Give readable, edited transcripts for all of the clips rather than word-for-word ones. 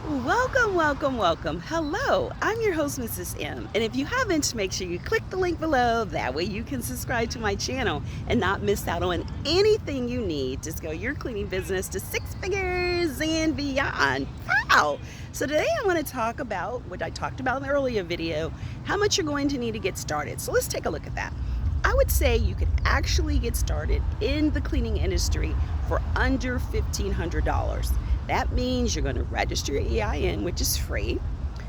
Welcome, welcome, welcome. Hello, I'm your host, Mrs. M. And if you haven't, make sure you click the link below. That way you can subscribe to my channel and not miss out on anything you need to scale your cleaning business to six figures and beyond. Wow! So today I want to talk about what I talked about in the earlier video, how much you're going to need to get started. So let's take a look at that. I would say you could actually get started in the cleaning industry for under $1,500. That means you're going to register your EIN, which is free.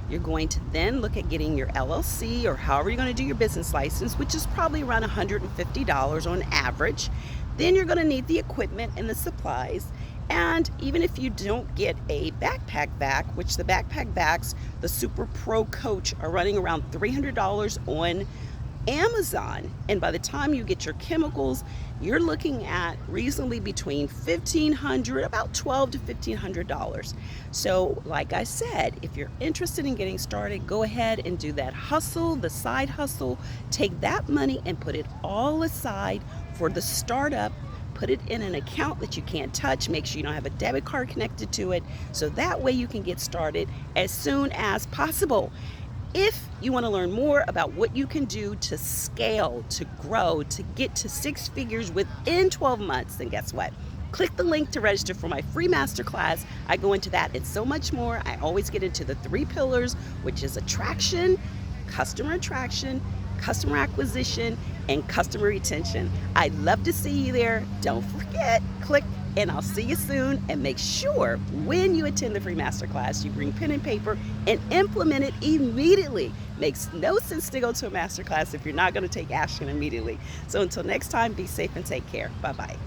You're going to then look at getting your LLC or however you're going to do your business license, which is probably around $150 on average. Then you're going to need the equipment and the supplies. And even if you don't get a backpack bag, which the backpack bags, the Super Pro Coach, are running around $300 on Amazon, and by the time you get your chemicals, you're looking at reasonably between $1,500, about $1,200 to $1,500. So like I said, if you're interested in getting started, go ahead and do that hustle, the side hustle. Take that money and put it all aside for the startup. Put it in an account that you can't touch. Make sure you don't have a debit card connected to it, so that way you can get started as soon as possible. If you want to learn more about what you can do to scale, to grow, to get to six figures within 12 months, then guess what? Click the link to register for my free masterclass. I go into that and so much more. I always get into the 3 pillars, which is attraction, customer acquisition, and customer retention. I'd love to see you there. Don't forget, click, and I'll see you soon. And make sure when you attend the free masterclass, you bring pen and paper and implement it immediately. Makes no sense to go to a masterclass if you're not going to take action immediately. So until next time, be safe and take care. Bye-bye.